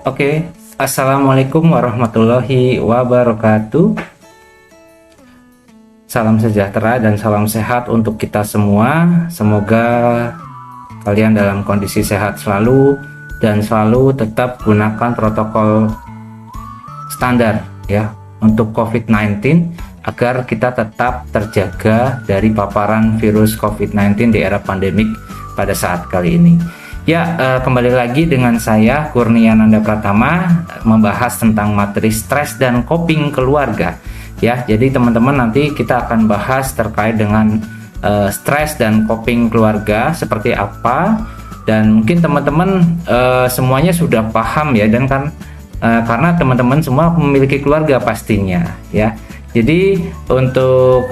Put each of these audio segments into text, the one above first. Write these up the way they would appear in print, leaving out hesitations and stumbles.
Oke, Assalamualaikum warahmatullahi wabarakatuh. Salam sejahtera dan salam sehat untuk kita semua. Semoga kalian dalam kondisi sehat selalu dan selalu tetap gunakan protokol standar ya untuk COVID-19 agar kita tetap terjaga dari paparan virus COVID-19 di era pandemik pada saat kali ini. Kembali lagi dengan saya Kurnia Nanda Pratama membahas tentang materi stres dan coping keluarga. Ya, jadi teman-teman nanti kita akan bahas terkait dengan stres dan coping keluarga seperti apa, dan mungkin teman-teman semuanya sudah paham ya, dan karena teman-teman semua memiliki keluarga pastinya ya. Jadi untuk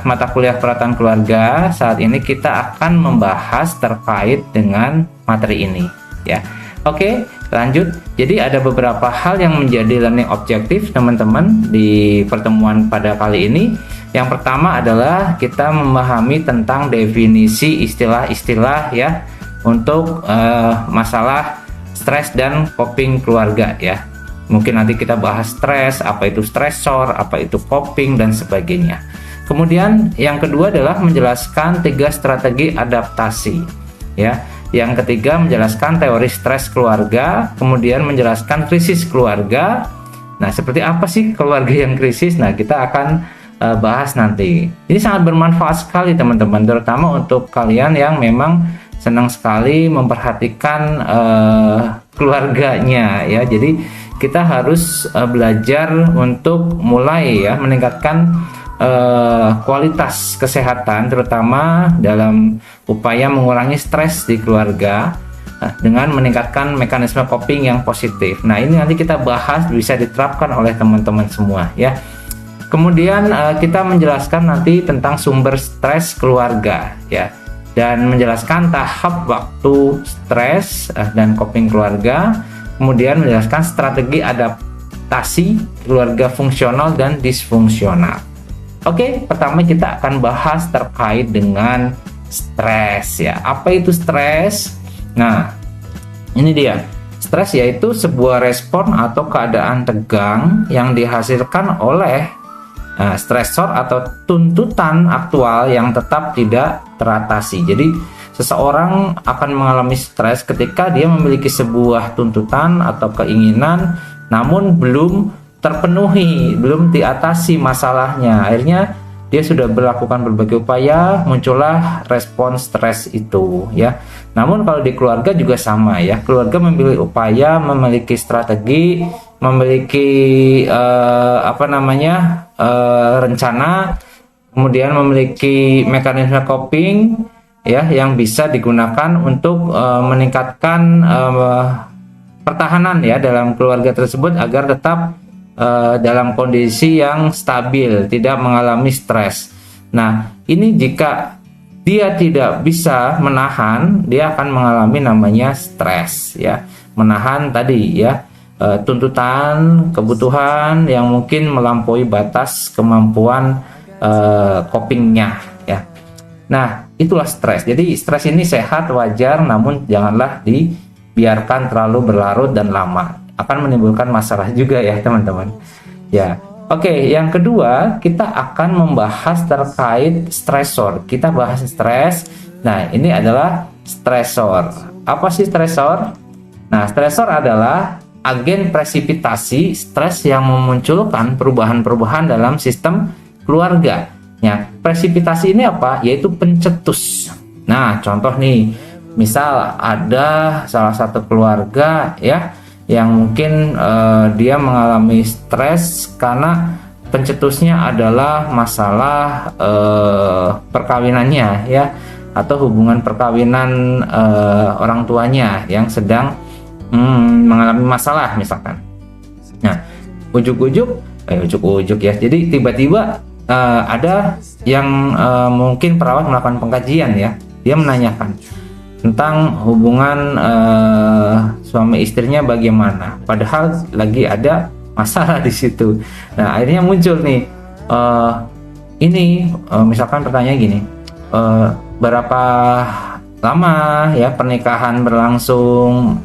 mata kuliah perawatan keluarga saat ini kita akan membahas terkait dengan materi ini ya. Oke, lanjut. Jadi ada beberapa hal yang menjadi learning objektif teman-teman di pertemuan pada kali ini. Yang pertama adalah kita memahami tentang definisi istilah-istilah ya untuk masalah stres dan coping keluarga ya. Mungkin nanti kita bahas stres, apa itu stresor, apa itu coping, dan sebagainya. Kemudian yang kedua adalah menjelaskan 3 strategi adaptasi ya. Yang ketiga menjelaskan teori stres keluarga, kemudian menjelaskan krisis keluarga. Nah, seperti apa sih keluarga yang krisis? Nah, kita akan bahas nanti. Ini sangat bermanfaat sekali teman-teman, terutama untuk kalian yang memang senang sekali memperhatikan keluarganya ya. Jadi kita harus belajar untuk mulai ya meningkatkan kualitas kesehatan, terutama dalam upaya mengurangi stres di keluarga dengan meningkatkan mekanisme coping yang positif. Nah, ini nanti kita bahas, bisa diterapkan oleh teman-teman semua ya. Kemudian kita menjelaskan nanti tentang sumber stres keluarga ya, dan menjelaskan tahap waktu stres dan coping keluarga. Kemudian menjelaskan strategi adaptasi keluarga fungsional dan disfungsional. Oke, pertama kita akan bahas terkait dengan stres ya. Apa itu stres? Nah, ini dia. Stres yaitu sebuah respon atau keadaan tegang yang dihasilkan oleh stresor atau tuntutan aktual yang tetap tidak teratasi. Jadi seseorang akan mengalami stres ketika dia memiliki sebuah tuntutan atau keinginan namun belum terpenuhi, belum diatasi masalahnya. Akhirnya dia sudah melakukan berbagai upaya, muncullah respon stres itu ya. Namun kalau di keluarga juga sama ya. Keluarga memiliki upaya, memiliki strategi, memiliki rencana, kemudian memiliki mekanisme coping ya yang bisa digunakan untuk meningkatkan pertahanan ya dalam keluarga tersebut agar tetap dalam kondisi yang stabil, tidak mengalami stres. Nah, ini jika dia tidak bisa menahan, dia akan mengalami namanya stres ya. Menahan tadi ya tuntutan, kebutuhan yang mungkin melampaui batas kemampuan copingnya ya. Nah, itulah stres. Jadi stres ini sehat, wajar, namun janganlah dibiarkan terlalu berlarut dan lama. Akan menimbulkan masalah juga ya teman-teman. Ya, oke. Yang kedua kita akan membahas terkait stresor. Kita bahas stres. Nah, ini adalah stresor. Apa sih stresor? Nah, stresor adalah agen presipitasi stres yang memunculkan perubahan-perubahan dalam sistem keluarga. Ya, presipitasi ini apa? Yaitu pencetus. Nah, contoh nih, misal ada salah satu keluarga ya yang mungkin dia mengalami stres karena pencetusnya adalah masalah perkawinannya ya, atau hubungan perkawinan orang tuanya yang sedang mengalami masalah misalkan. Nah, ujuk-ujuk ya. Jadi tiba-tiba ada yang mungkin perawat melakukan pengkajian ya, dia menanyakan tentang hubungan suami istrinya bagaimana, padahal lagi ada masalah di situ. Nah, akhirnya muncul nih misalkan pertanyaan gini, berapa lama ya pernikahan berlangsung,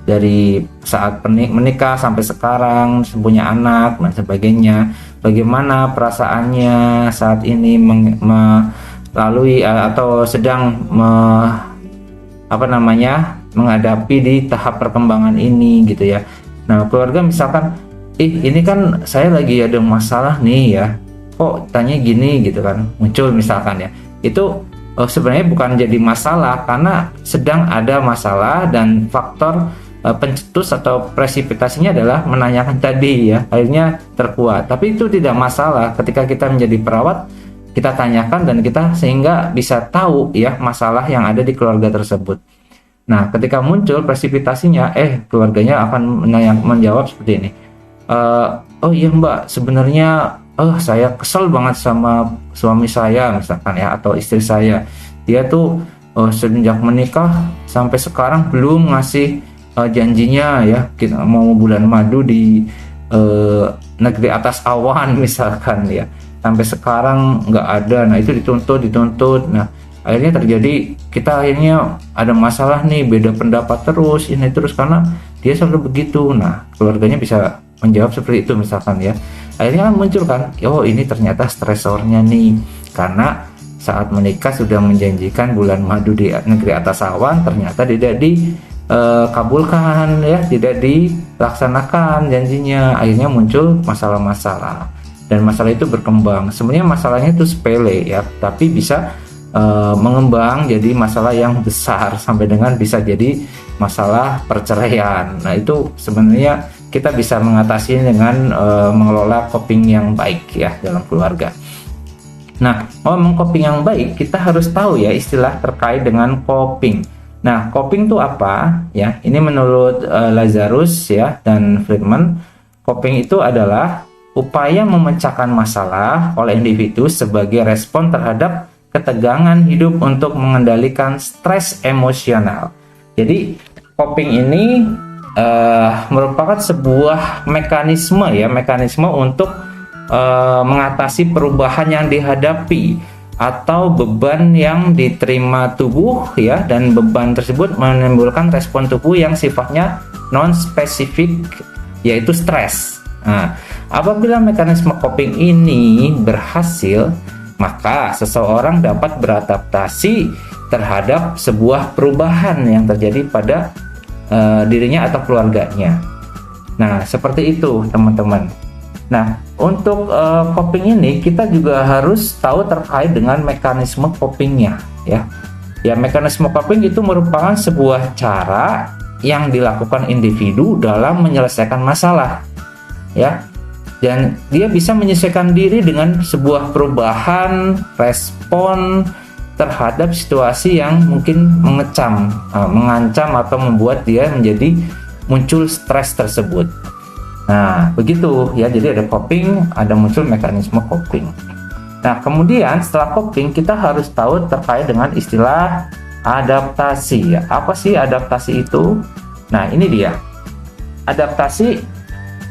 dari saat menikah sampai sekarang, punya anak dan sebagainya. Bagaimana perasaannya saat ini melalui atau sedang menghadapi di tahap perkembangan ini gitu ya. Nah, keluarga misalkan, ini kan saya lagi ada masalah nih ya, kok tanya gini gitu kan, muncul misalkan ya, itu sebenarnya bukan jadi masalah karena sedang ada masalah, dan faktor pencetus atau presipitasinya adalah menanyakan tadi ya, akhirnya terkuat. Tapi itu tidak masalah ketika kita menjadi perawat, kita tanyakan dan kita sehingga bisa tahu ya masalah yang ada di keluarga tersebut. Nah, ketika muncul presipitasinya, keluarganya akan menjawab seperti ini. Oh iya Mbak, sebenarnya saya kesel banget sama suami saya misalkan ya, atau istri saya. Dia tuh sejak menikah sampai sekarang belum ngasih janjinya ya, kita mau bulan madu di negeri atas awan misalkan ya, sampai sekarang nggak ada. Nah, itu dituntut. Nah, akhirnya terjadi, kita akhirnya ada masalah nih, beda pendapat terus karena dia selalu begitu. Nah, keluarganya bisa menjawab seperti itu misalkan ya. Akhirnya kan muncul kan, oh ini ternyata stresornya nih, karena saat menikah sudah menjanjikan bulan madu di negeri atas awan, ternyata tidak dikabulkan ya, tidak dilaksanakan janjinya. Akhirnya muncul masalah-masalah, dan masalah itu berkembang. Sebenarnya masalahnya itu sepele ya, tapi bisa mengembang jadi masalah yang besar sampai dengan bisa jadi masalah perceraian. Nah, itu sebenarnya kita bisa mengatasi dengan mengelola coping yang baik ya dalam keluarga. Nah, ngomong coping yang baik, kita harus tahu ya istilah terkait dengan coping. Nah, coping itu apa ya? Ini menurut Lazarus ya dan Friedman, coping itu adalah upaya memecahkan masalah oleh individu sebagai respon terhadap ketegangan hidup untuk mengendalikan stres emosional. Jadi coping ini merupakan sebuah mekanisme untuk mengatasi perubahan yang dihadapi atau beban yang diterima tubuh ya, dan beban tersebut menimbulkan respon tubuh yang sifatnya non spesifik, yaitu stres. Nah, apabila mekanisme coping ini berhasil, maka seseorang dapat beradaptasi terhadap sebuah perubahan yang terjadi pada dirinya atau keluarganya. Nah, seperti itu teman-teman. Nah, untuk coping ini kita juga harus tahu terkait dengan mekanisme copingnya ya. Ya, mekanisme coping itu merupakan sebuah cara yang dilakukan individu dalam menyelesaikan masalah ya. Dan dia bisa menyesuaikan diri dengan sebuah perubahan respon terhadap situasi yang mungkin mengancam atau membuat dia menjadi muncul stres tersebut. Nah, begitu ya. Jadi ada coping, ada muncul mekanisme coping. Nah, kemudian setelah coping kita harus tahu terkait dengan istilah adaptasi ya. Apa sih adaptasi itu? Nah, ini dia. Adaptasi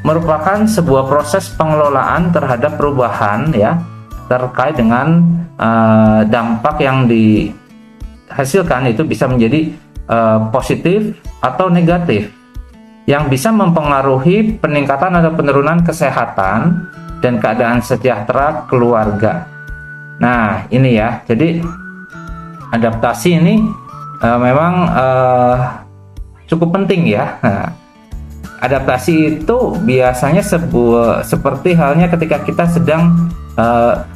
merupakan sebuah proses pengelolaan terhadap perubahan ya, terkait dengan dampak yang dihasilkan itu bisa menjadi positif atau negatif, yang bisa mempengaruhi peningkatan atau penurunan kesehatan dan keadaan sejahtera keluarga. Nah, ini ya, jadi adaptasi ini memang cukup penting ya. Nah, adaptasi itu biasanya seperti halnya ketika kita sedang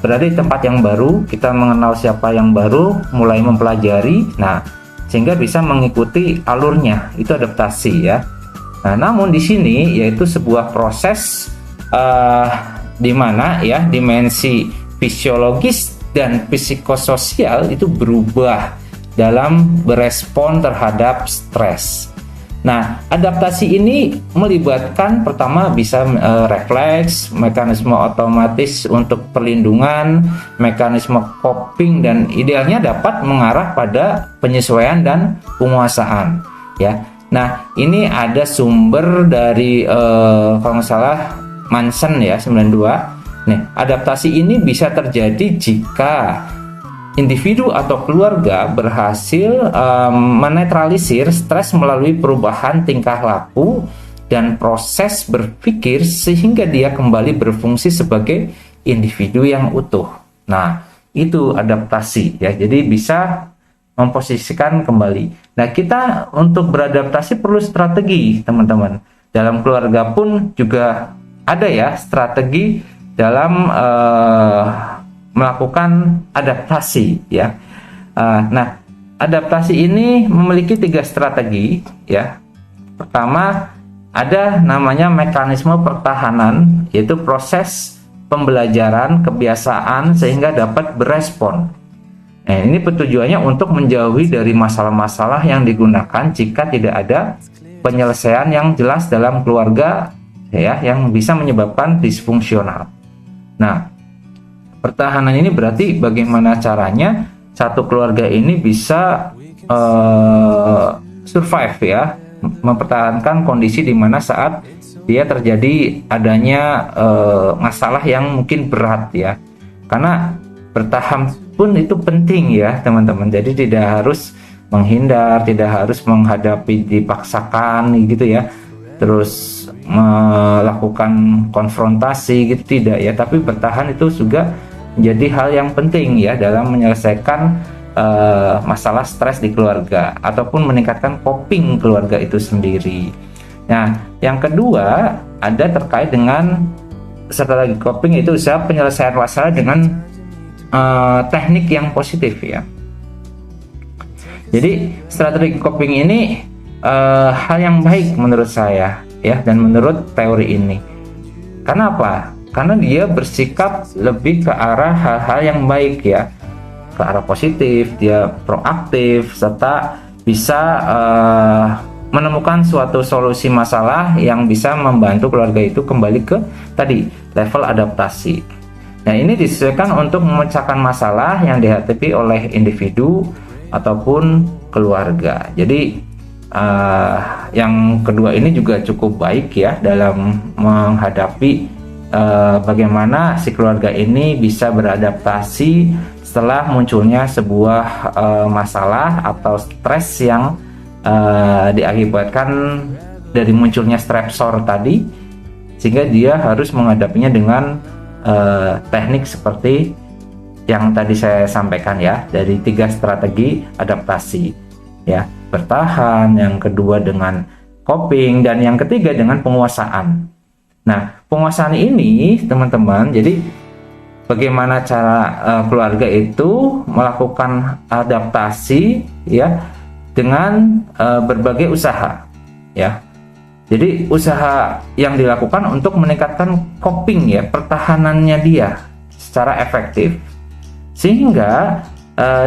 berada di tempat yang baru, kita mengenal siapa yang baru, mulai mempelajari, nah sehingga bisa mengikuti alurnya, itu adaptasi ya. Nah, namun di sini yaitu sebuah proses di mana ya dimensi fisiologis dan psikososial itu berubah dalam berespon terhadap stres. Nah, adaptasi ini melibatkan pertama bisa refleks, mekanisme otomatis untuk perlindungan, mekanisme coping, dan idealnya dapat mengarah pada penyesuaian dan penguasaan ya. Nah, ini ada sumber dari kalau nggak salah Manson ya 92. Nih, adaptasi ini bisa terjadi jika individu atau keluarga berhasil menetralisir stres melalui perubahan tingkah laku dan proses berpikir sehingga dia kembali berfungsi sebagai individu yang utuh. Nah, itu adaptasi ya. Jadi bisa memposisikan kembali. Nah, kita untuk beradaptasi perlu strategi, teman-teman. Dalam keluarga pun juga ada ya strategi dalam melakukan adaptasi ya. Nah, adaptasi ini memiliki 3 strategi ya. Pertama, ada namanya mekanisme pertahanan, yaitu proses pembelajaran kebiasaan sehingga dapat berespon. Nah, ini tujuannya untuk menjauhi dari masalah-masalah yang digunakan jika tidak ada penyelesaian yang jelas dalam keluarga ya, yang bisa menyebabkan disfungsional. Nah, pertahanan ini berarti bagaimana caranya satu keluarga ini bisa survive ya, mempertahankan kondisi di mana saat dia terjadi adanya masalah yang mungkin berat ya. Karena bertahan pun itu penting ya teman-teman. Jadi tidak harus menghindar, tidak harus menghadapi dipaksakan gitu ya, terus melakukan konfrontasi gitu, tidak ya. Tapi bertahan itu juga menjadi hal yang penting ya dalam menyelesaikan masalah stres di keluarga ataupun meningkatkan coping keluarga itu sendiri. Nah, yang kedua ada terkait dengan strategi coping, itu usaha penyelesaian masalah dengan teknik yang positif ya. Jadi strategi coping ini hal yang baik menurut saya ya, dan menurut teori ini. Karena apa? Karena dia bersikap lebih ke arah hal-hal yang baik ya, ke arah positif, dia proaktif serta bisa menemukan suatu solusi masalah yang bisa membantu keluarga itu kembali ke tadi level adaptasi. Nah, ini disesuaikan untuk memecahkan masalah yang dihadapi oleh individu ataupun keluarga. Jadi yang kedua ini juga cukup baik ya dalam menghadapi bagaimana si keluarga ini bisa beradaptasi setelah munculnya sebuah masalah atau stres yang diakibatkan dari munculnya stressor tadi, sehingga dia harus menghadapinya dengan teknik seperti yang tadi saya sampaikan ya, dari 3 strategi adaptasi ya, bertahan, yang kedua dengan coping, dan yang ketiga dengan penguasaan. Nah, penguasaan ini teman-teman, jadi bagaimana cara keluarga itu melakukan adaptasi ya dengan berbagai usaha ya. Jadi usaha yang dilakukan untuk meningkatkan coping ya, pertahanannya dia secara efektif, sehingga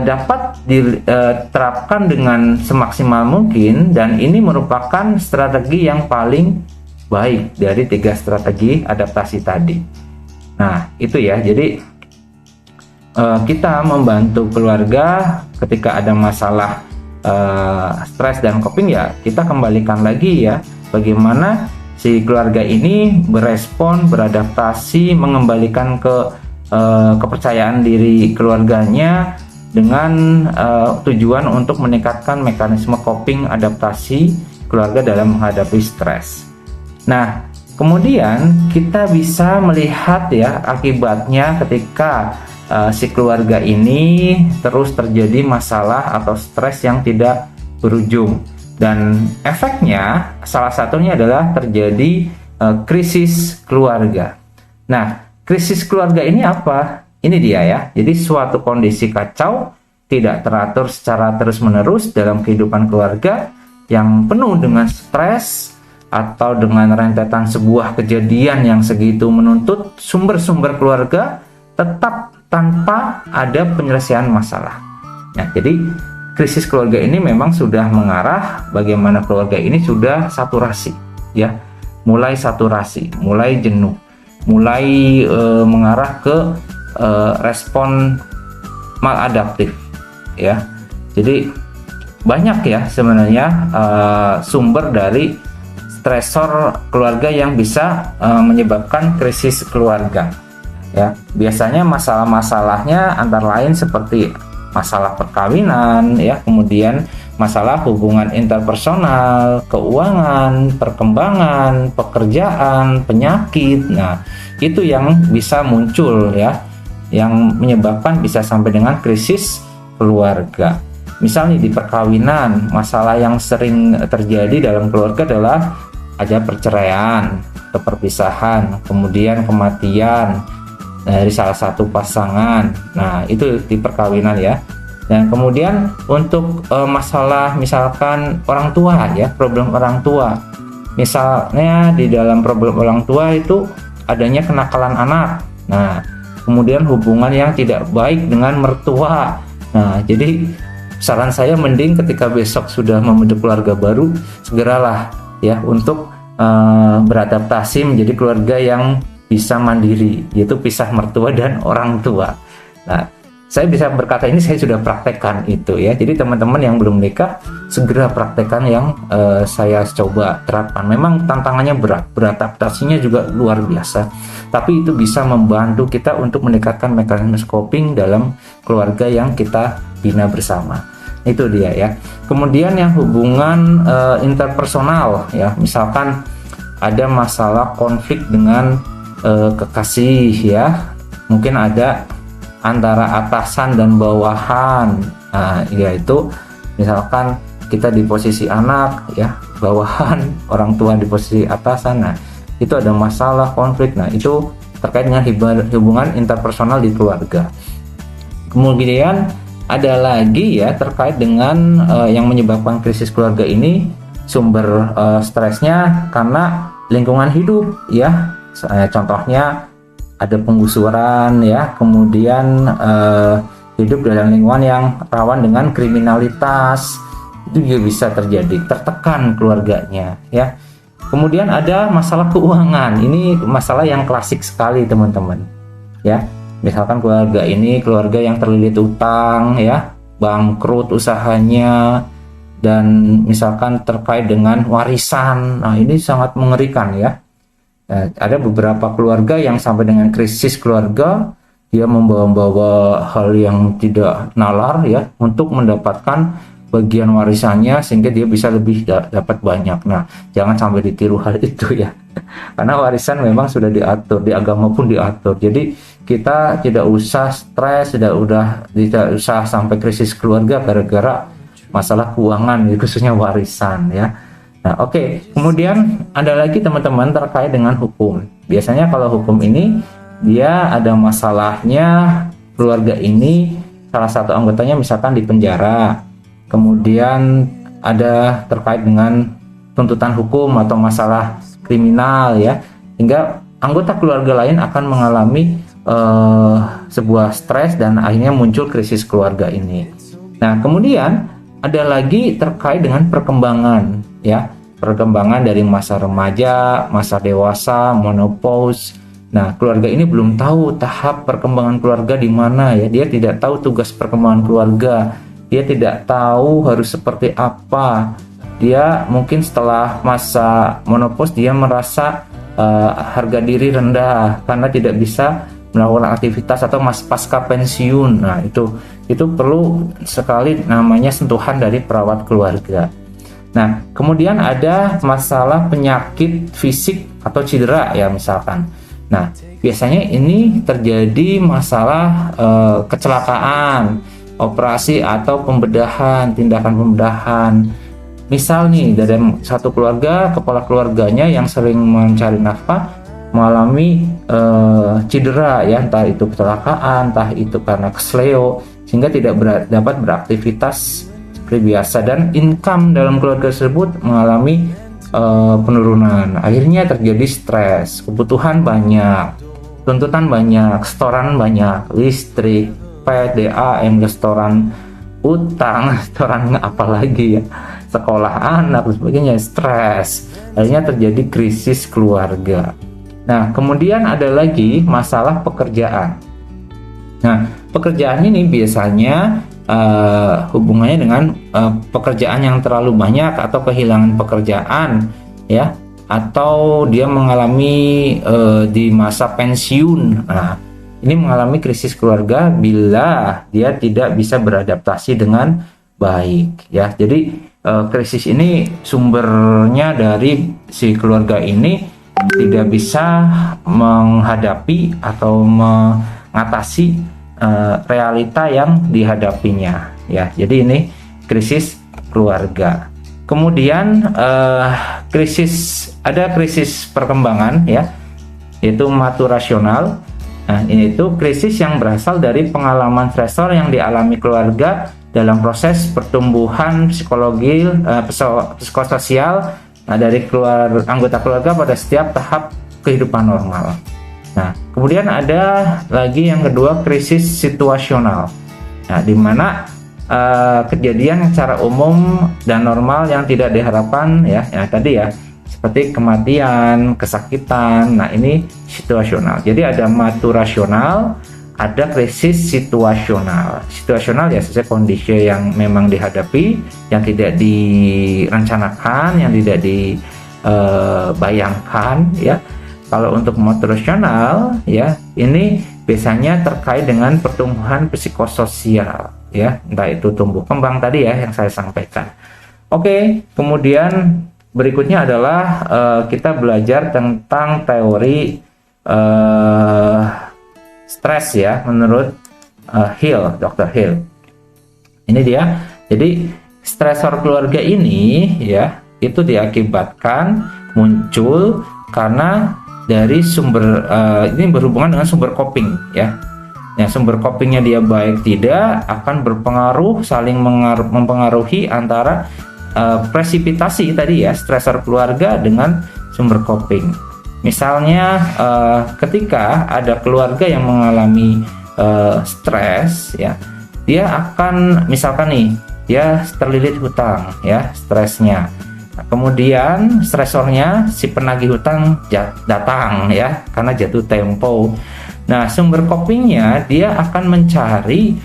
dapat diterapkan dengan semaksimal mungkin, dan ini merupakan strategi yang paling baik dari 3 strategi adaptasi tadi. Nah, itu ya. Jadi kita membantu keluarga ketika ada masalah stres dan coping ya, kita kembalikan lagi ya bagaimana si keluarga ini berespon, beradaptasi, mengembalikan kepercayaan diri keluarganya dengan tujuan untuk meningkatkan mekanisme coping adaptasi keluarga dalam menghadapi stres. Nah, kemudian kita bisa melihat ya akibatnya ketika si keluarga ini terus terjadi masalah atau stres yang tidak berujung, dan efeknya salah satunya adalah terjadi krisis keluarga. Nah, krisis keluarga ini apa? Ini dia ya. Jadi suatu kondisi kacau, tidak teratur secara terus-menerus dalam kehidupan keluarga yang penuh dengan stres atau dengan rentetan sebuah kejadian yang segitu menuntut sumber-sumber keluarga tetap tanpa ada penyelesaian masalah. Nah, jadi krisis keluarga ini memang sudah mengarah bagaimana keluarga ini sudah saturasi ya, mulai saturasi, mulai jenuh, mulai mengarah ke respon maladaptif ya. Jadi banyak ya sebenarnya sumber dari stresor keluarga yang bisa menyebabkan krisis keluarga ya. Biasanya masalah-masalahnya antara lain seperti masalah perkawinan ya, kemudian masalah hubungan interpersonal, keuangan, perkembangan, pekerjaan, penyakit. Nah, itu yang bisa muncul ya, yang menyebabkan bisa sampai dengan krisis keluarga. Misalnya di perkawinan, masalah yang sering terjadi dalam keluarga adalah ada perceraian atau perpisahan, kemudian kematian dari salah satu pasangan. Nah, itu di perkawinan ya. Dan kemudian untuk masalah misalkan orang tua ya, problem orang tua. Misalnya di dalam problem orang tua itu adanya kenakalan anak. Nah, kemudian hubungan yang tidak baik dengan mertua. Nah, jadi saran saya mending ketika besok sudah membentuk keluarga baru, segeralah ya untuk beradaptasi menjadi keluarga yang bisa mandiri, yaitu pisah mertua dan orang tua. Nah, saya bisa berkata ini saya sudah praktekkan itu ya. Jadi teman-teman yang belum menikah segera praktekkan yang saya coba terapkan. Memang tantangannya berat, beradaptasinya juga luar biasa. Tapi itu bisa membantu kita untuk meningkatkan mekanisme coping dalam keluarga yang kita bina bersama. Itu dia ya. Kemudian yang hubungan interpersonal ya, misalkan ada masalah konflik dengan kekasih ya, mungkin ada antara atasan dan bawahan. Nah, yaitu misalkan kita di posisi anak ya, bawahan, orang tua di posisi atasan. Nah, itu ada masalah konflik. Nah, itu terkait dengan hubungan interpersonal di keluarga. Kemudian ada lagi ya terkait dengan yang menyebabkan krisis keluarga ini, sumber stresnya karena lingkungan hidup ya. Contohnya ada penggusuran ya, kemudian hidup dalam lingkungan yang rawan dengan kriminalitas, itu juga bisa terjadi, tertekan keluarganya ya. Kemudian ada masalah keuangan, ini masalah yang klasik sekali teman-teman ya. Misalkan keluarga ini keluarga yang terlilit utang ya, bangkrut usahanya, dan misalkan terkait dengan warisan. Nah, ini sangat mengerikan ya. Ada beberapa keluarga yang sampai dengan krisis keluarga, dia membawa-bawa hal yang tidak nalar ya untuk mendapatkan bagian warisannya sehingga dia bisa lebih dapat banyak. Nah, jangan sampai ditiru hal itu ya. Karena warisan memang sudah diatur, di agama pun diatur. Jadi kita tidak usah stres, tidak usah sampai krisis keluarga gara-gara masalah keuangan, khususnya warisan ya. Nah, oke. Kemudian ada lagi teman-teman terkait dengan hukum. Biasanya kalau hukum ini dia ada masalahnya, keluarga ini salah satu anggotanya misalkan di penjara. Kemudian ada terkait dengan tuntutan hukum atau masalah kriminal ya. Hingga anggota keluarga lain akan mengalami sebuah stres dan akhirnya muncul krisis keluarga ini. Nah, kemudian ada lagi terkait dengan perkembangan ya, perkembangan dari masa remaja, masa dewasa, menopause. Nah, keluarga ini belum tahu tahap perkembangan keluarga di mana ya. Dia tidak tahu tugas perkembangan keluarga. Dia tidak tahu harus seperti apa. Dia mungkin setelah masa menopause dia merasa harga diri rendah karena tidak bisa melakukan aktivitas atau pasca pensiun. Nah, itu perlu sekali namanya sentuhan dari perawat keluarga. Nah, kemudian ada masalah penyakit fisik atau cedera ya misalkan. Nah, biasanya ini terjadi masalah kecelakaan, operasi atau pembedahan, tindakan pembedahan. Misal nih dari satu keluarga, kepala keluarganya yang sering mencari nafkah mengalami cedera ya, entah itu kecelakaan, entah itu karena kesleo, sehingga tidak dapat beraktivitas seperti biasa, dan income dalam keluarga tersebut mengalami penurunan. Akhirnya terjadi stres, kebutuhan banyak, tuntutan banyak, setoran banyak, listrik, PDAM, restoran, utang, setoran apalagi ya, sekolah anak dan sebagainya, stres. Akhirnya terjadi krisis keluarga. Nah, kemudian ada lagi masalah pekerjaan. Nah, pekerjaan ini biasanya hubungannya dengan pekerjaan yang terlalu banyak atau kehilangan pekerjaan ya, atau dia mengalami di masa pensiun. Nah, ini mengalami krisis keluarga bila dia tidak bisa beradaptasi dengan baik, ya. Jadi krisis ini sumbernya dari si keluarga ini tidak bisa menghadapi atau mengatasi realita yang dihadapinya, ya. Jadi ini krisis keluarga. Kemudian ada krisis perkembangan, ya, yaitu maturasional. Nah, ini itu krisis yang berasal dari pengalaman stresor yang dialami keluarga dalam proses pertumbuhan psikososial dari anggota keluarga pada setiap tahap kehidupan normal. Nah, kemudian ada lagi yang kedua, krisis situasional. Nah, di mana kejadian secara umum dan normal yang tidak diharapkan, ya tadi ya, seperti kematian, kesakitan. Nah, ini situasional. Jadi ada maturasional, ada krisis situasional. Situasional ya sesuai kondisi yang memang dihadapi, yang tidak direncanakan, yang tidak dibayangkan, ya. Kalau untuk maturasional, ya, ini biasanya terkait dengan pertumbuhan psikososial, ya, entah itu tumbuh kembang tadi ya yang saya sampaikan. Oke, kemudian berikutnya adalah kita belajar tentang teori stres, ya, menurut Hill, Dr. Hill. Ini dia. Jadi stresor keluarga ini, ya, itu diakibatkan muncul karena dari sumber ini berhubungan dengan sumber coping, ya. Yang sumber copingnya dia baik tidak akan berpengaruh, saling mempengaruhi antara presipitasi tadi ya, stresor keluarga dengan sumber coping. Misalnya ketika ada keluarga yang mengalami stres, ya, dia akan misalkan nih dia terlilit hutang, ya, stresnya. Nah, kemudian stresornya si penagih hutang datang, ya, karena jatuh tempo. Nah, sumber copingnya dia akan mencari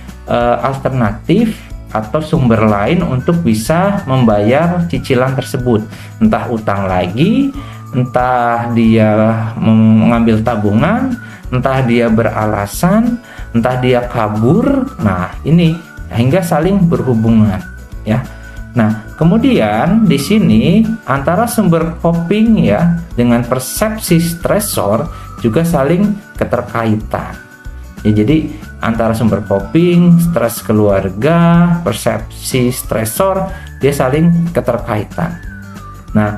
alternatif atau sumber lain untuk bisa membayar cicilan tersebut, entah utang lagi, entah dia mengambil tabungan, entah dia beralasan, entah dia kabur. Nah, ini hingga saling berhubungan, ya. Nah, kemudian di sini antara sumber coping, ya, dengan persepsi stresor juga saling keterkaitan. Ya, jadi antara sumber coping, stres keluarga, persepsi stresor, dia saling keterkaitan. Nah,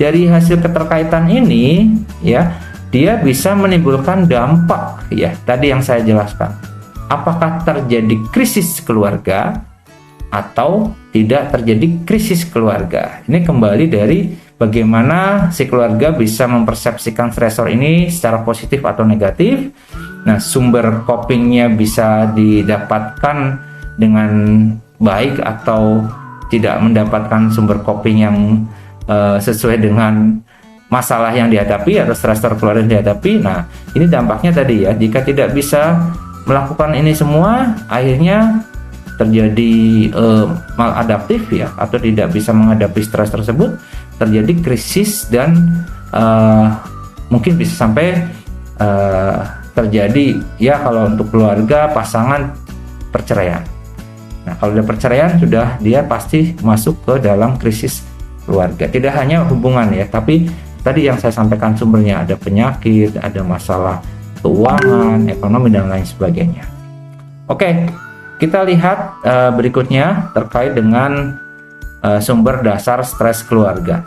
dari hasil keterkaitan ini, ya, dia bisa menimbulkan dampak, ya, tadi yang saya jelaskan. Apakah terjadi krisis keluarga atau tidak terjadi krisis keluarga? Ini kembali dari bagaimana si keluarga bisa mempersepsikan stresor ini secara positif atau negatif. Nah, sumber copingnya bisa didapatkan dengan baik atau tidak mendapatkan sumber coping yang sesuai dengan masalah yang dihadapi atau stresor keluarga yang dihadapi. Nah, ini dampaknya tadi ya, jika tidak bisa melakukan ini semua, akhirnya terjadi maladaptif, ya, atau tidak bisa menghadapi stres tersebut, terjadi krisis dan mungkin bisa sampai terjadi, ya, kalau untuk keluarga pasangan, perceraian. Nah, kalau ada perceraian sudah dia pasti masuk ke dalam krisis keluarga. Tidak hanya hubungan, ya, tapi tadi yang saya sampaikan sumbernya, ada penyakit, ada masalah keuangan, ekonomi, dan lain sebagainya. Oke, kita lihat berikutnya terkait dengan sumber dasar stres keluarga.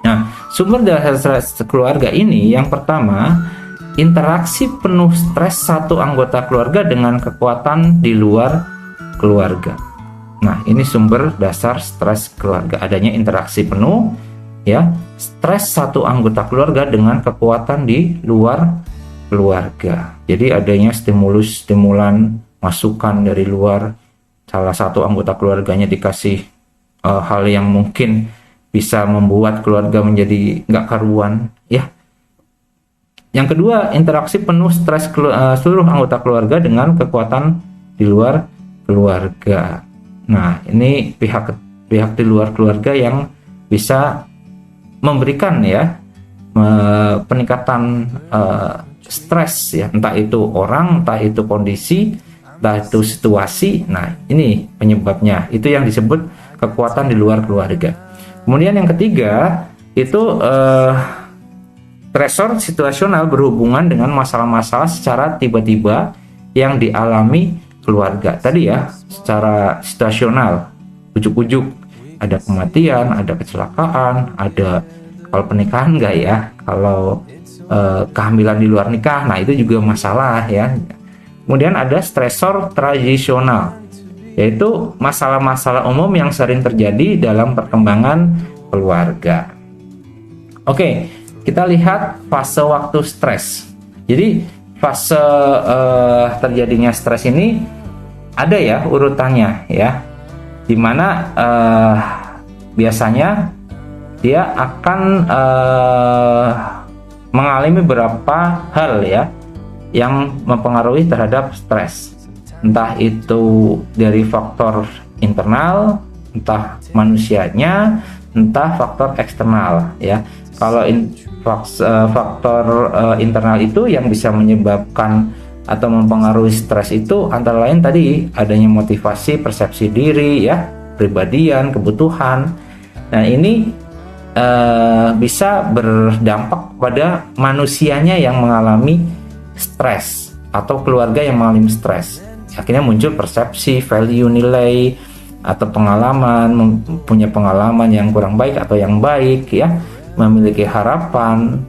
Nah, sumber dasar stres keluarga ini yang pertama, interaksi penuh stres satu anggota keluarga dengan kekuatan di luar keluarga. Nah, ini sumber dasar stres keluarga, adanya interaksi penuh, ya, stres satu anggota keluarga dengan kekuatan di luar keluarga. Jadi adanya stimulan, masukan dari luar, salah satu anggota keluarganya dikasih hal yang mungkin bisa membuat keluarga menjadi nggak karuan, ya. Yang kedua, interaksi penuh stres seluruh anggota keluarga dengan kekuatan di luar keluarga. Nah, ini pihak di luar keluarga yang bisa memberikan, ya, peningkatan stres ya, entah itu orang, entah itu kondisi, entah itu situasi. Nah, ini penyebabnya. Itu yang disebut kekuatan di luar keluarga. Kemudian yang ketiga itu stresor situasional berhubungan dengan masalah-masalah secara tiba-tiba yang dialami keluarga. Tadi ya, secara situasional, ujuk-ujuk ada kematian, ada kecelakaan, ada kalau pernikahan enggak ya, kalau kehamilan di luar nikah, nah itu juga masalah ya. Kemudian ada stresor tradisional, yaitu masalah-masalah umum yang sering terjadi dalam perkembangan keluarga. Oke, kita lihat fase waktu stres. Jadi fase terjadinya stres ini ada ya urutannya ya, dimana biasanya dia akan mengalami beberapa hal ya yang mempengaruhi terhadap stres, entah itu dari faktor internal, entah manusianya, entah faktor eksternal ya. Kalau faktor internal itu yang bisa menyebabkan atau mempengaruhi stres itu antara lain tadi adanya motivasi, persepsi diri ya, kepribadian, kebutuhan. Nah, ini bisa berdampak pada manusianya yang mengalami stres atau keluarga yang mengalami stres. Akhirnya muncul persepsi, value, nilai atau pengalaman, punya pengalaman yang kurang baik atau yang baik ya, memiliki harapan,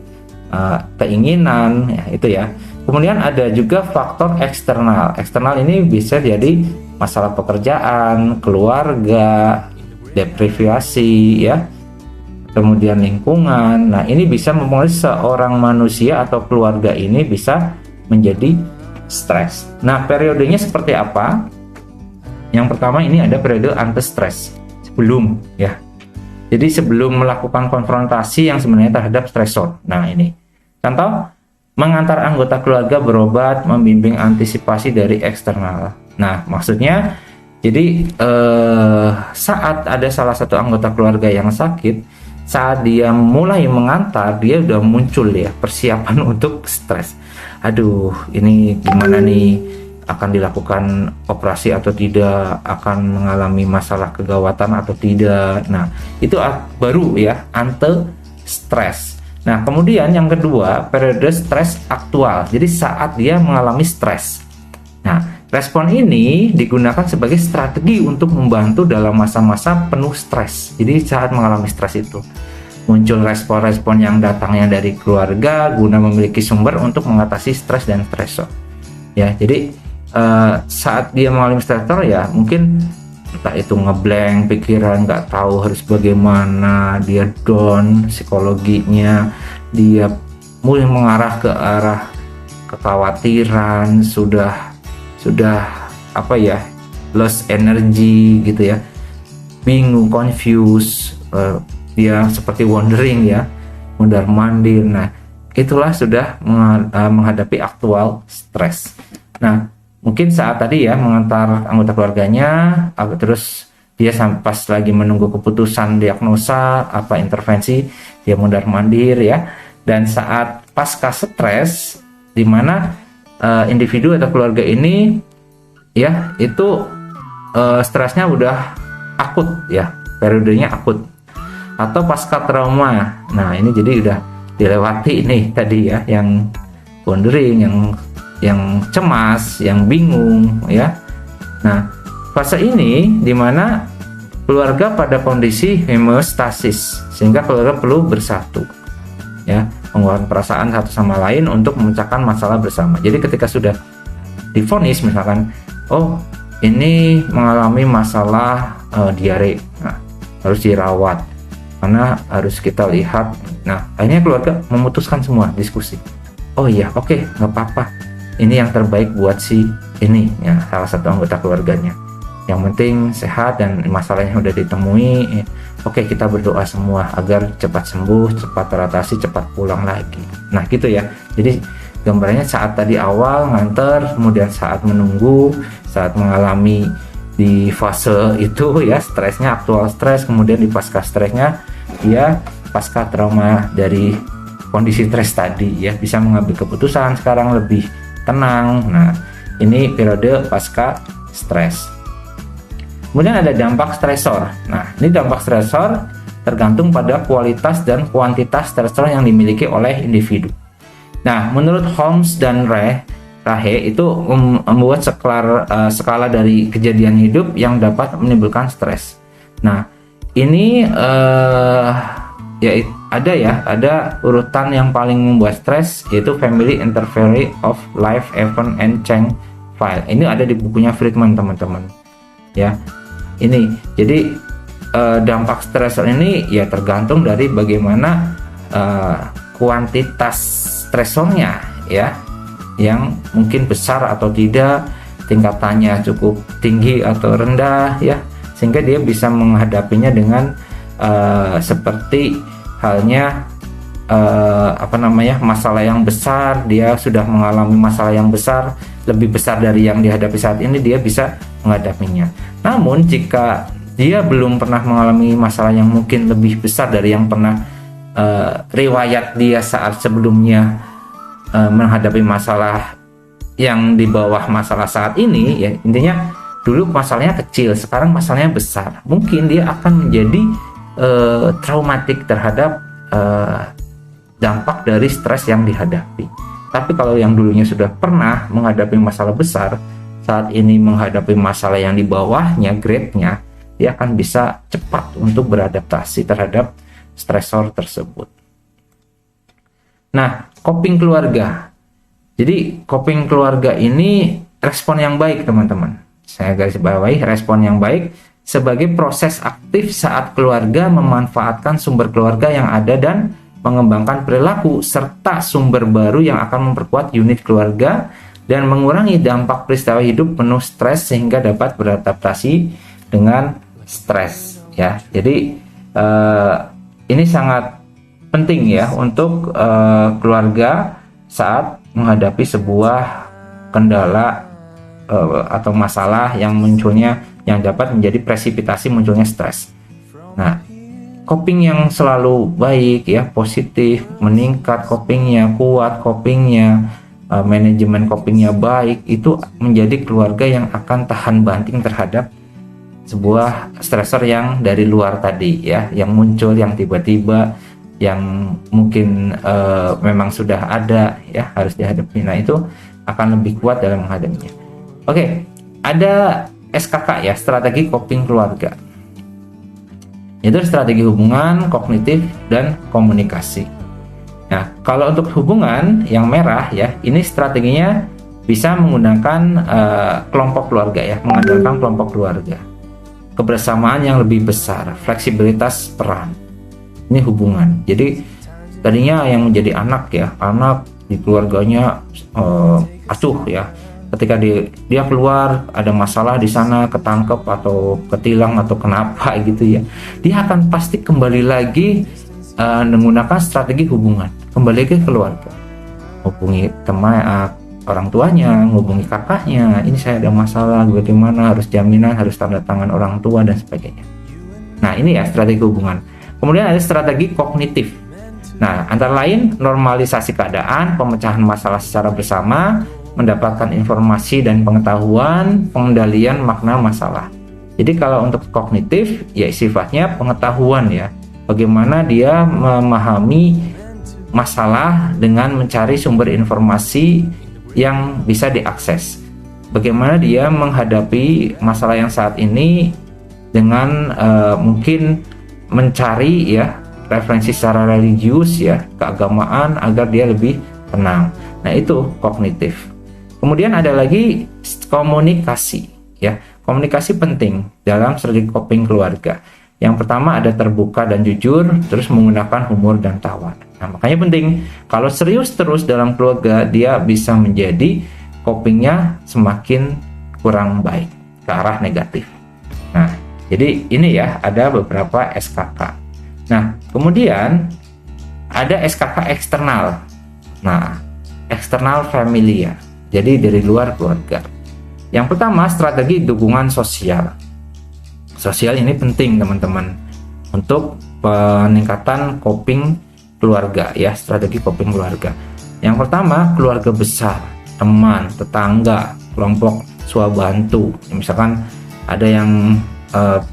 keinginan ya, itu ya. Kemudian ada juga faktor eksternal. Eksternal ini bisa jadi masalah pekerjaan, keluarga, deprivasi ya, kemudian lingkungan. Nah, ini bisa mempengaruhi seorang manusia atau keluarga ini bisa menjadi stres. Nah, periodenya seperti apa? Yang pertama ini ada periode anti-stres, sebelum ya. Jadi sebelum melakukan konfrontasi yang sebenarnya terhadap stresor. Nah, ini contoh, mengantar anggota keluarga berobat, membimbing antisipasi dari eksternal. Nah, maksudnya jadi saat ada salah satu anggota keluarga yang sakit, saat dia mulai mengantar, dia udah muncul ya persiapan untuk stres. Aduh, ini gimana nih, akan dilakukan operasi atau tidak, akan mengalami masalah kegawatan atau tidak. Nah, itu baru ya ante stres. Nah, kemudian yang kedua, periode stres aktual. Jadi saat dia mengalami stres. Nah, respon ini digunakan sebagai strategi untuk membantu dalam masa-masa penuh stres. Jadi saat mengalami stres itu muncul respon-respon yang datangnya dari keluarga guna memiliki sumber untuk mengatasi stres dan stresor. Ya, jadi saat dia mengalami stresor ya mungkin entah itu ngeblank pikiran, nggak tahu harus bagaimana, dia down psikologinya, dia mulai mengarah ke arah kekhawatiran, sudah apa ya, lost energy gitu ya, bingung, confused, dia seperti wandering ya, mondar-mandir. Nah, itulah sudah menghadapi aktual stres. Nah, mungkin saat tadi ya mengantar anggota keluarganya, terus dia pas lagi menunggu keputusan diagnosa apa intervensi, dia mondar-mandir ya. Dan saat pasca stres, di mana individu atau keluarga ini ya itu stresnya udah akut ya, periodenya akut, atau pasca trauma. Nah, ini jadi udah dilewati nih tadi ya, yang wondering, yang cemas, yang bingung ya. Nah, fase ini dimana keluarga pada kondisi homeostasis, sehingga keluarga perlu bersatu ya, mengeluarkan perasaan satu sama lain untuk memecahkan masalah bersama. Jadi ketika sudah divonis misalkan, oh ini mengalami masalah diare, nah, harus dirawat karena harus kita lihat. Nah, akhirnya keluarga memutuskan semua diskusi, oh iya oke, nggak apa-apa, ini yang terbaik buat si ini ya, salah satu anggota keluarganya, yang penting sehat dan masalahnya udah ditemui. Oke, kita berdoa semua agar cepat sembuh, cepat teratasi, cepat pulang lagi. Nah gitu ya, jadi gambarnya saat tadi awal nganter, kemudian saat menunggu, saat mengalami di fase itu ya stresnya, aktual stres, kemudian di pasca stresnya ya pasca trauma dari kondisi stres tadi ya, bisa mengambil keputusan sekarang lebih tenang. Nah, ini periode pasca stres. Kemudian ada dampak stresor. Nah, ini dampak stresor tergantung pada kualitas dan kuantitas stresor yang dimiliki oleh individu. Nah, menurut Holmes dan Rahe itu membuat skala dari kejadian hidup yang dapat menimbulkan stres. Nah, ini ya ada urutan yang paling membuat stres, yaitu Family Inventory of Life Event and Change File. Ini ada di bukunya Friedman, teman-teman. Ya, ini jadi dampak stresor ini ya tergantung dari bagaimana kuantitas stresornya ya, yang mungkin besar atau tidak, tingkatannya cukup tinggi atau rendah ya, sehingga dia bisa menghadapinya dengan seperti halnya masalah yang besar. Dia sudah mengalami masalah yang besar, lebih besar dari yang dihadapi saat ini, dia bisa menghadapinya. Namun jika dia belum pernah mengalami masalah yang mungkin lebih besar dari yang pernah riwayat dia saat sebelumnya menghadapi masalah yang di bawah masalah saat ini ya, intinya dulu masalahnya kecil, sekarang masalahnya besar, mungkin dia akan menjadi traumatik terhadap dampak dari stres yang dihadapi. Tapi kalau yang dulunya sudah pernah menghadapi masalah besar, saat ini menghadapi masalah yang di bawahnya grade-nya, dia akan bisa cepat untuk beradaptasi terhadap stresor tersebut. Nah, coping keluarga. Jadi coping keluarga ini respon yang baik, teman-teman. Saya garis bawahi, respon yang baik sebagai proses aktif saat keluarga memanfaatkan sumber keluarga yang ada dan mengembangkan perilaku serta sumber baru yang akan memperkuat unit keluarga dan mengurangi dampak peristiwa hidup penuh stres sehingga dapat beradaptasi dengan stres ya. Jadi ini sangat penting ya untuk keluarga saat menghadapi sebuah kendala atau masalah yang munculnya, yang dapat menjadi presipitasi munculnya stres. Nah, coping yang selalu baik ya, positif, meningkat copingnya, kuat copingnya, manajemen copingnya baik, itu menjadi keluarga yang akan tahan banting terhadap sebuah stresor yang dari luar tadi ya, yang muncul, yang tiba-tiba, yang mungkin memang sudah ada ya, harus dihadapi. Nah, itu akan lebih kuat dalam menghadapinya. Oke, ada SKK ya, strategi coping keluarga. Itu strategi hubungan, kognitif, dan komunikasi. Nah, kalau untuk hubungan yang merah ya, ini strateginya bisa menggunakan kelompok keluarga ya, mengandalkan kelompok keluarga. Kebersamaan yang lebih besar, fleksibilitas peran. Ini hubungan. Jadi tadinya yang menjadi anak ya, anak di keluarganya asuh ya. Ketika dia keluar ada masalah di sana, ketangkep atau ketilang atau kenapa gitu ya, dia akan pasti kembali lagi menggunakan strategi hubungan, kembali ke keluarga, hubungi teman, orang tuanya, hubungi kakaknya, ini saya ada masalah bagaimana, harus jaminan, harus tanda tangan orang tua dan sebagainya. Nah, ini ya strategi hubungan. Kemudian ada strategi kognitif. Nah, antara lain normalisasi keadaan, pemecahan masalah secara bersama, mendapatkan informasi dan pengetahuan, pengendalian makna masalah. Jadi kalau untuk kognitif ya sifatnya pengetahuan ya, bagaimana dia memahami masalah dengan mencari sumber informasi yang bisa diakses, bagaimana dia menghadapi masalah yang saat ini dengan mungkin mencari ya referensi secara religius ya, keagamaan, agar dia lebih tenang. Nah, itu kognitif. Kemudian ada lagi komunikasi ya. Komunikasi penting dalam strategi coping keluarga. Yang pertama ada terbuka dan jujur, terus menggunakan humor dan tawa. Nah, makanya penting kalau serius terus dalam keluarga, dia bisa menjadi copingnya semakin kurang baik, ke arah negatif. Nah, jadi ini ya ada beberapa SKK. Nah, kemudian ada SKK eksternal. Nah, eksternal familiar. Jadi dari luar keluarga. Yang pertama, strategi dukungan sosial. Sosial ini penting teman-teman untuk peningkatan coping keluarga ya, strategi coping keluarga. Yang pertama, keluarga besar, teman, tetangga, kelompok swabantu. Misalkan ada yang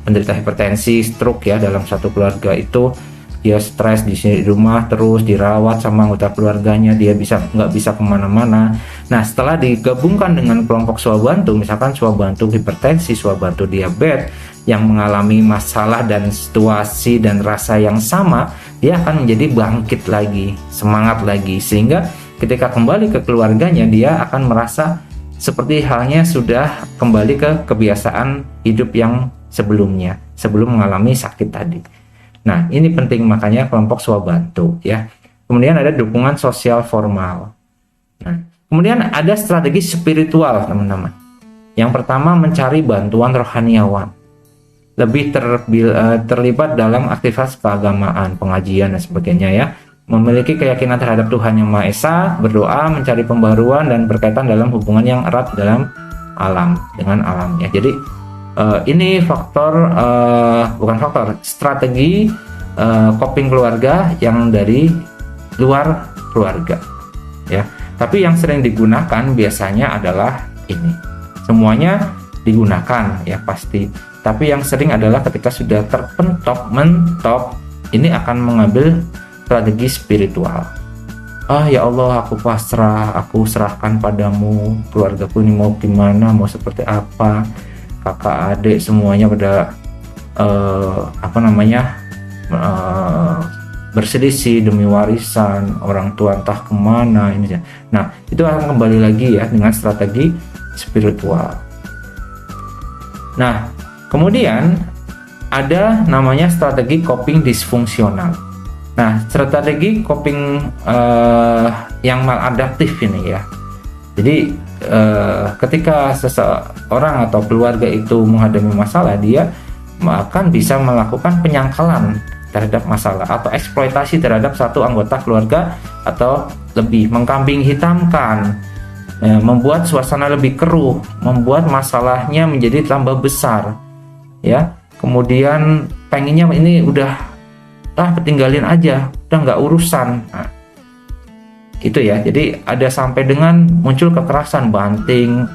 penderita hipertensi, stroke ya, dalam satu keluarga itu dia stres di rumah terus dirawat sama anggota keluarganya, dia nggak bisa kemana-mana. Nah, setelah digabungkan dengan kelompok swabantu, misalkan swabantu hipertensi, swabantu diabetes yang mengalami masalah dan situasi dan rasa yang sama, dia akan menjadi bangkit lagi, semangat lagi, sehingga ketika kembali ke keluarganya dia akan merasa seperti halnya sudah kembali ke kebiasaan hidup yang sebelumnya, sebelum mengalami sakit tadi. Nah, ini penting, makanya kelompok swabantu ya. Kemudian ada dukungan sosial formal. Nah, kemudian ada strategi spiritual, teman-teman. Yang pertama, mencari bantuan rohaniawan. Lebih terlibat dalam aktivitas keagamaan, pengajian dan sebagainya ya. Memiliki keyakinan terhadap Tuhan Yang Maha Esa, berdoa, mencari pembaruan dan berkaitan dalam hubungan yang erat dalam alam, dengan alam ya. Jadi ini strategi coping keluarga yang dari luar keluarga ya. Tapi yang sering digunakan biasanya adalah ini. Semuanya digunakan ya pasti, tapi yang sering adalah ketika sudah mentok, ini akan mengambil strategi spiritual. Ya Allah, aku pasrah, aku serahkan padamu, keluargaku ini mau gimana, mau seperti apa, kakak adik semuanya pada berselisih demi warisan, orang tua entah kemana ini. Nah, itu akan kembali lagi ya dengan strategi spiritual. Nah, kemudian ada namanya strategi coping disfungsional. Nah, strategi coping yang maladaptif ini ya. Jadi ketika seseorang atau keluarga itu menghadapi masalah, dia akan bisa melakukan penyangkalan terhadap masalah atau eksploitasi terhadap satu anggota keluarga atau lebih, mengkambing hitamkan, membuat suasana lebih keruh, membuat masalahnya menjadi tambah besar ya. Kemudian pengennya ini udah tinggalin aja, udah nggak urusan. Nah, itu ya. Jadi ada sampai dengan muncul kekerasan, banting,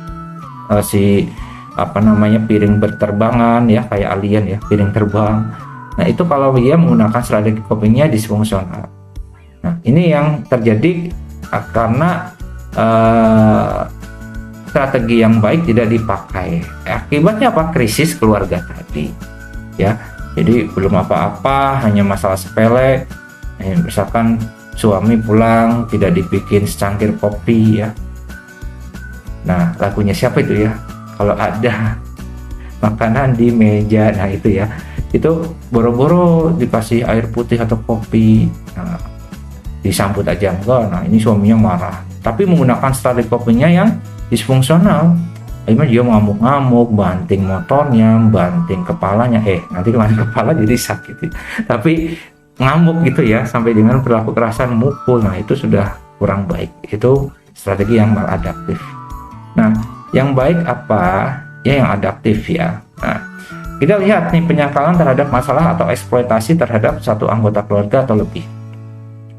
piring berterbangan ya, kayak alien ya, piring terbang. Nah, itu kalau dia menggunakan strategi copingnya disfungsional. Nah, ini yang terjadi karena strategi yang baik tidak dipakai. Akibatnya apa? Krisis keluarga tadi ya. Jadi belum apa-apa, hanya masalah sepele. Misalkan suami pulang tidak dibikin secangkir kopi ya. Nah, lagunya siapa itu ya? Kalau ada makanan di meja, nah itu ya. Itu boro-boro dikasih air putih atau kopi. Nah, disambut aja enggak. Nah, ini suaminya marah. Tapi menggunakan strategi kopinya yang disfungsional. Akhirnya dia ngamuk-ngamuk, banting motornya, banting kepalanya. Nanti kepala jadi sakit. Tapi ngamuk gitu ya, sampai dengan perilaku kekerasan, mukul. Nah, itu sudah kurang baik. Itu strategi yang maladaptif. Nah, yang baik apa? Ya, yang adaptif ya. Nah, kita lihat nih penyangkalan terhadap masalah atau eksploitasi terhadap satu anggota keluarga atau lebih.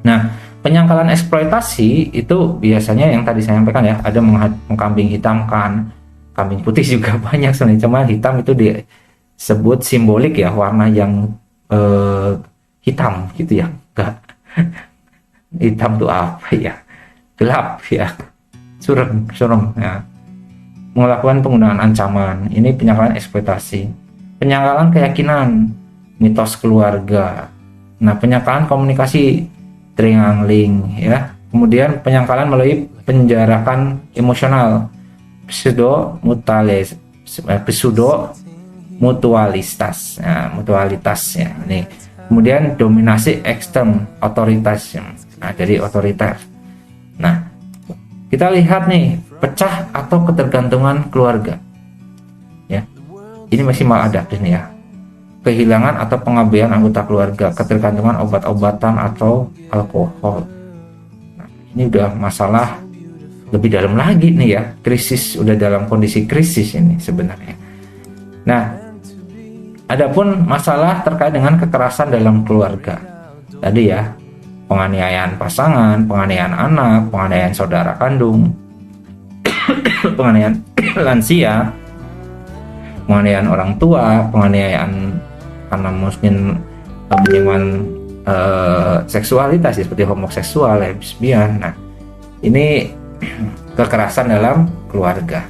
Nah, penyangkalan eksploitasi itu biasanya yang tadi saya sampaikan ya, ada mengkambing hitamkan. Kambing putih juga banyak sebenarnya, cuma hitam itu disebut simbolik ya, warna yang hitam gitu ya. Enggak. Hitam itu apa ya? Gelap ya. Suram ya. Melakukan penggunaan ancaman. Ini penyangkalan ekspektasi. Penyangkalan keyakinan, mitos keluarga. Nah, penyangkalan komunikasi, triangling ya. Kemudian penyangkalan melalui penjarakan emosional, pseudo mutualitas. Nah, mutualitas ya. Ini. Kemudian dominasi ekstern, otoritas. Nah, jadi otoriter. Nah, kita lihat nih, pecah atau ketergantungan keluarga. Ya. Ini masih maladaptif nih ya. Kehilangan atau pengabaian anggota keluarga, ketergantungan obat-obatan atau alkohol. Nah, ini udah masalah lebih dalam lagi nih ya, krisis, udah dalam kondisi krisis ini sebenarnya. Nah, adapun masalah terkait dengan kekerasan dalam keluarga tadi ya, penganiayaan pasangan, penganiayaan anak, penganiayaan saudara kandung, penganiayaan lansia, penganiayaan orang tua, penganiayaan karena mungkin penyimpangan seksualitas seperti homoseksual, lesbian. Nah, ini kekerasan dalam keluarga.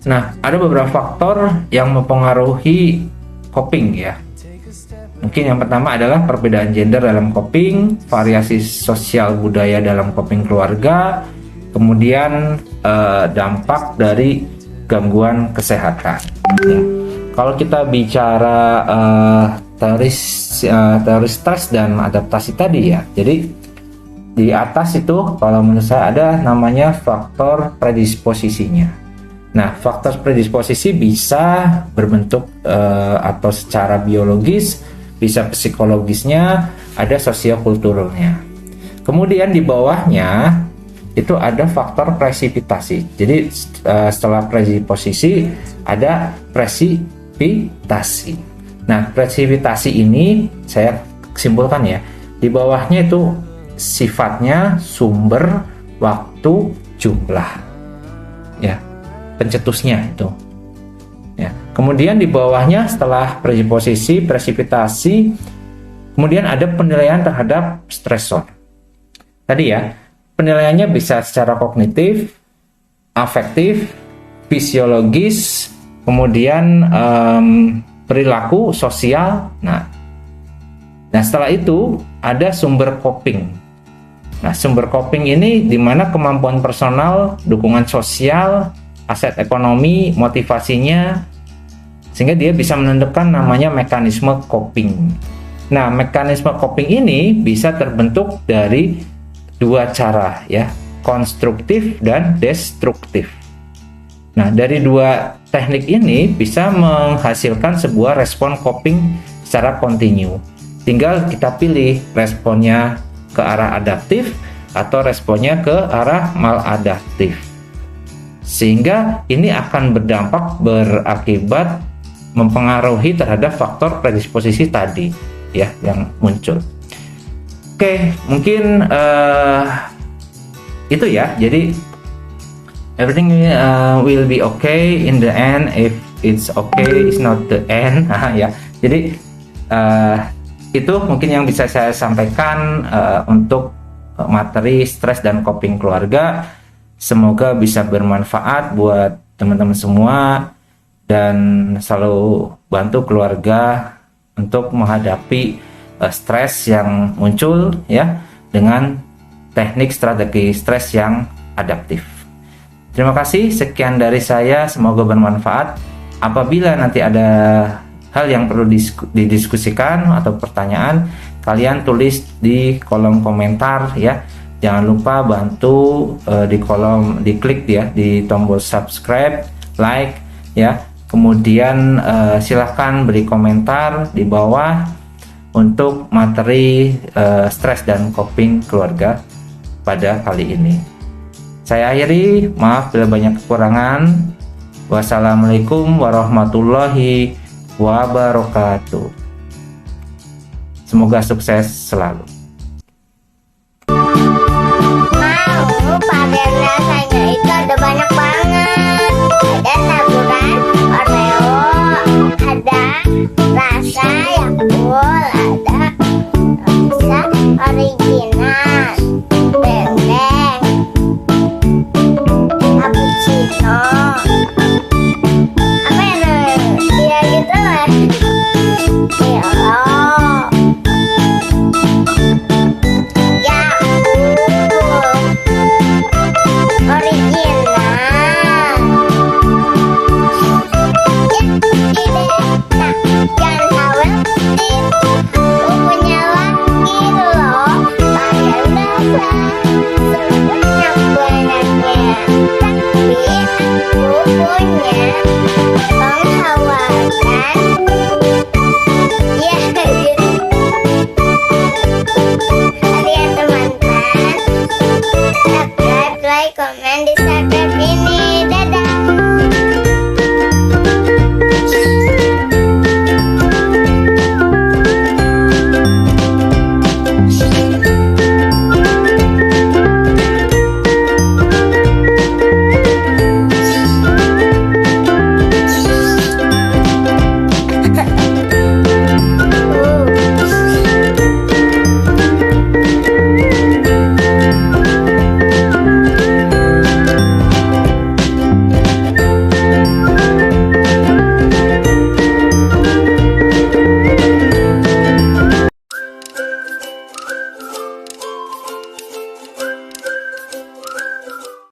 Nah, ada beberapa faktor yang mempengaruhi coping ya. Mungkin yang pertama adalah perbedaan gender dalam coping, variasi sosial budaya dalam coping keluarga, kemudian dampak dari gangguan kesehatan. Ya. Kalau kita bicara teori stres dan adaptasi tadi ya, jadi di atas itu kalau menurut saya ada namanya faktor predisposisinya. Nah, faktor predisposisi bisa berbentuk atau secara biologis, bisa psikologisnya, ada sosiokulturalnya. Kemudian di bawahnya itu ada faktor presipitasi. Jadi setelah predisposisi ada presipitasi. Nah, presipitasi ini saya simpulkan ya, di bawahnya itu sifatnya sumber, waktu, jumlah, ya, pencetusnya itu. Ya. Kemudian di bawahnya setelah predisposisi, presipitasi, kemudian ada penilaian terhadap stresor. Tadi ya, penilaiannya bisa secara kognitif, afektif, fisiologis, kemudian perilaku sosial. Nah, setelah itu ada sumber coping. Nah, sumber coping ini di mana kemampuan personal, dukungan sosial, aset ekonomi, motivasinya, sehingga dia bisa menentukan namanya mekanisme coping. Nah, mekanisme coping ini bisa terbentuk dari dua cara ya, konstruktif dan destruktif. Nah, dari dua teknik ini bisa menghasilkan sebuah respon coping secara kontinu. Tinggal kita pilih responnya ke arah adaptif atau responnya ke arah maladaptif. Sehingga ini akan berakibat mempengaruhi terhadap faktor predisposisi tadi ya yang muncul. Oke, mungkin itu ya. Jadi everything will be okay in the end. If it's okay, it's not the end. Ya. Jadi itu mungkin yang bisa saya sampaikan untuk materi stres dan coping keluarga. Semoga bisa bermanfaat buat teman-teman semua dan selalu bantu keluarga untuk menghadapi stres yang muncul ya dengan teknik strategi stres yang adaptif. Terima kasih, sekian dari saya, semoga bermanfaat. Apabila nanti ada hal yang perlu didiskusikan atau pertanyaan, kalian tulis di kolom komentar ya. Jangan lupa bantu diklik ya di tombol subscribe, like ya. Kemudian silahkan beri komentar di bawah untuk materi stres dan coping keluarga pada kali ini. Saya akhiri, maaf bila banyak kekurangan. Wassalamualaikum warahmatullahi wabarakatuh. Semoga sukses selalu. Varian rasanya itu ada banyak banget. Ada taburan Oreo, ada rasa yang full, ada rasa original, benteng, cappuccino. Apa yang dia gitu kan? Semuanya banyaknya, tapi aku punya